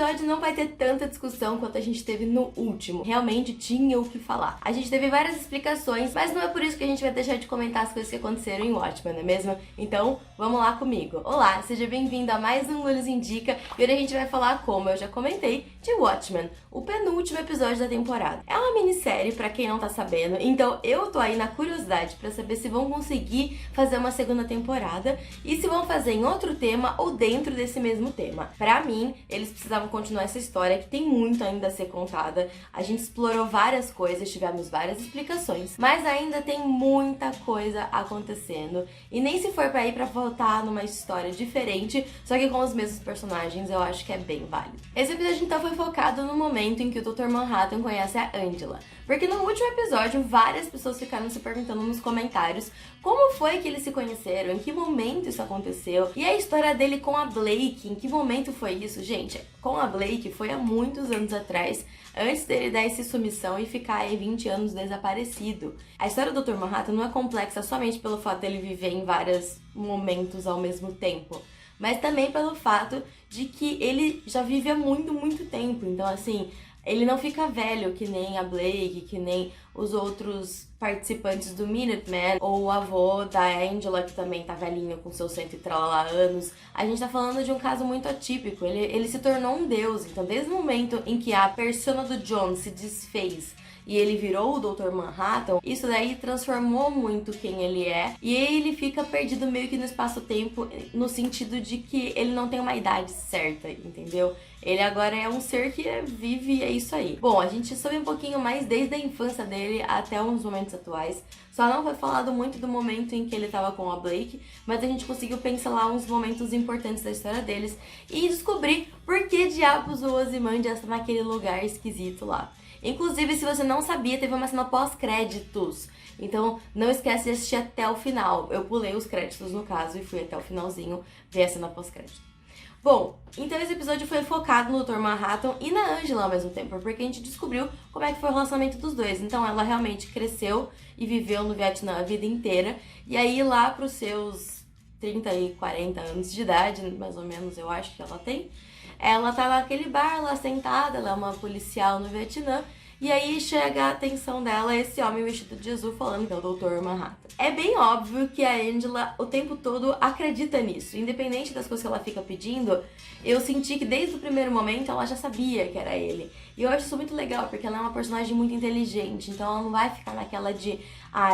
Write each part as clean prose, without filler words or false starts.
episódio não vai ter tanta discussão quanto a gente teve no último. Realmente tinha o que falar. A gente teve várias explicações, mas não é por isso que a gente vai deixar de comentar as coisas que aconteceram em Watchmen, não é mesmo? Então, vamos lá comigo. Olá, seja bem-vindo a mais um Lulus Indica, e hoje a gente vai falar, como eu já comentei, de Watchmen, o penúltimo episódio da temporada. É uma minissérie, pra quem não tá sabendo, então eu tô aí na curiosidade pra saber se vão conseguir fazer uma segunda temporada e se vão fazer em outro tema ou dentro desse mesmo tema. Pra mim, eles precisavam continuar essa história que tem muito ainda a ser contada. A gente explorou várias coisas, tivemos várias explicações, mas ainda tem muita coisa acontecendo. E nem se for pra ir pra voltar numa história diferente, só que com os mesmos personagens, eu acho que é bem válido. Esse episódio então foi focado no momento em que o Dr. Manhattan conhece a Angela. Porque no último episódio, várias pessoas ficaram se perguntando nos comentários como foi que eles se conheceram, em que momento isso aconteceu, e a história dele com a Blake, em que momento foi isso, gente? Com a Blake foi há muitos anos atrás, antes dele dar essa sumição e ficar aí 20 anos desaparecido. A história do Dr. Manhattan não é complexa somente pelo fato dele viver em vários momentos ao mesmo tempo, mas também pelo fato de que ele já vive há muito tempo. Então, assim, ele não fica velho que nem a Blake, que nem os outros participantes do Minutemen, ou o avô da Angela, que também tá velhinho com seus 100 e tralala anos. A gente tá falando de um caso muito atípico, ele se tornou um deus. Então, desde o momento em que a persona do John se desfez e ele virou o Dr. Manhattan, isso daí transformou muito quem ele é, e ele fica perdido meio que no espaço-tempo, no sentido de que ele não tem uma idade certa, entendeu? Ele agora é um ser que vive e é isso aí. Bom, a gente soube um pouquinho mais desde a infância dele até uns momentos atuais. Só não foi falado muito do momento em que ele tava com a Blake, mas a gente conseguiu pincelar uns momentos importantes da história deles e descobrir por que diabos o Ozymandias está naquele lugar esquisito lá. Inclusive, se você não sabia, teve uma cena pós-créditos. Então, não esquece de assistir até o final. Eu pulei os créditos, no caso, e fui até o finalzinho ver a cena pós-crédito. Bom, então esse episódio foi focado no Dr. Manhattan e na Angela ao mesmo tempo, porque a gente descobriu como é que foi o relacionamento dos dois. Então, ela realmente cresceu e viveu no Vietnã a vida inteira. E aí, lá pros seus 30 e 40 anos de idade, mais ou menos, eu acho que ela tem, ela tá naquele bar lá sentada, ela é uma policial no Vietnã, e aí chega a atenção dela esse homem vestido de azul falando que é o Dr. Manhattan. É bem óbvio que a Angela o tempo todo acredita nisso, independente das coisas que ela fica pedindo. Eu senti que desde o primeiro momento ela já sabia que era ele. E eu acho isso muito legal, porque ela é uma personagem muito inteligente, então ela não vai ficar naquela de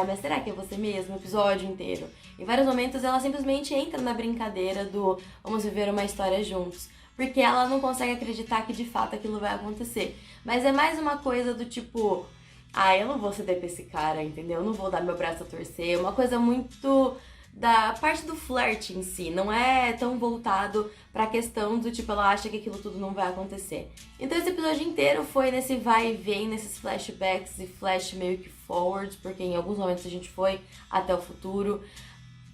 mas será que é você mesmo o episódio inteiro? Em vários momentos ela simplesmente entra na brincadeira do vamos viver uma história juntos, porque ela não consegue acreditar que de fato aquilo vai acontecer. Mas é mais uma coisa do tipo, eu não vou ceder pra esse cara, entendeu? Eu não vou dar meu braço a torcer. Uma coisa muito da parte do flerte em si, não é tão voltado pra questão do tipo, ela acha que aquilo tudo não vai acontecer. Então esse episódio inteiro foi nesse vai e vem, nesses flashbacks e flash meio que forwards, porque em alguns momentos a gente foi até o futuro.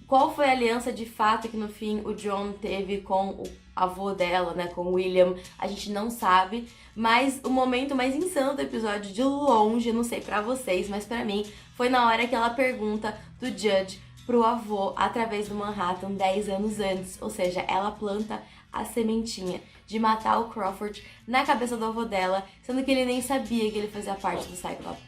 Qual foi a aliança de fato que no fim o John teve com o avô dela, né, com o William, a gente não sabe, mas o momento mais insano do episódio, de longe, não sei pra vocês, mas pra mim, foi na hora que ela pergunta do Judge pro avô através do Manhattan 10 anos antes, ou seja, ela planta a sementinha de matar o Crawford na cabeça do avô dela, sendo que ele nem sabia que ele fazia parte do Cyclops.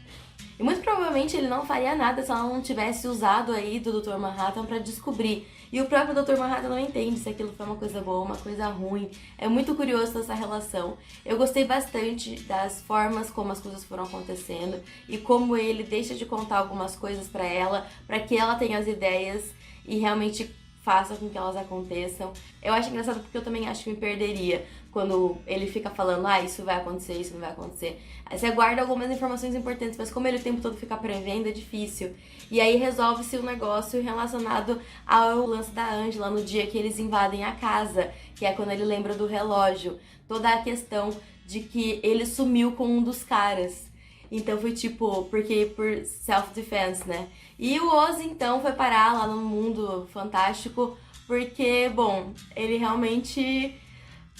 E muito provavelmente ele não faria nada se ela não tivesse usado aí do Dr. Manhattan pra descobrir. E o próprio Dr. Manhattan não entende se aquilo foi uma coisa boa ou uma coisa ruim. É muito curioso essa relação. Eu gostei bastante das formas como as coisas foram acontecendo e como ele deixa de contar algumas coisas pra ela que ela tenha as ideias e realmente faça com que elas aconteçam. Eu acho engraçado porque eu também acho que me perderia quando ele fica falando, isso vai acontecer, isso não vai acontecer. Aí você guarda algumas informações importantes, mas como ele o tempo todo fica prevendo, é difícil. E aí resolve-se um negócio relacionado ao lance da Angela no dia que eles invadem a casa, que é quando ele lembra do relógio. Toda a questão de que ele sumiu com um dos caras. Então foi tipo, porque por self-defense, né? E o Oz, então, foi parar lá no mundo fantástico porque, bom, ele realmente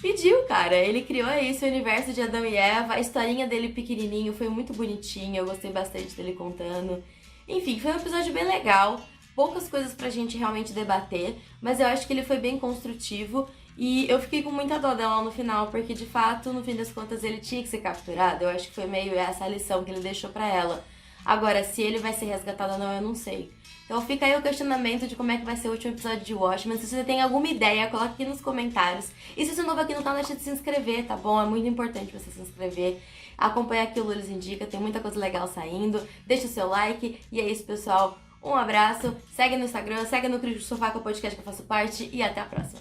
pediu, cara. Ele criou esse universo de Adão e Eva. A historinha dele pequenininho foi muito bonitinha, eu gostei bastante dele contando. Enfim, foi um episódio bem legal. Poucas coisas pra gente realmente debater, mas eu acho que ele foi bem construtivo. E eu fiquei com muita dó dela no final, porque de fato, no fim das contas, ele tinha que ser capturado. Eu acho que foi meio essa a lição que ele deixou pra ela. Agora, se ele vai ser resgatado ou não, eu não sei. Então fica aí o questionamento de como é que vai ser o último episódio de Watchmen. Se você tem alguma ideia, coloque aqui nos comentários. E se você é novo aqui no canal, não deixa de se inscrever, tá bom? É muito importante você se inscrever. Acompanhar aqui o Lulis Indica, tem muita coisa legal saindo. Deixa o seu like. E é isso, pessoal. Um abraço. Segue no Instagram, segue no Cris do Sofá, que é o podcast que eu faço parte. E até a próxima.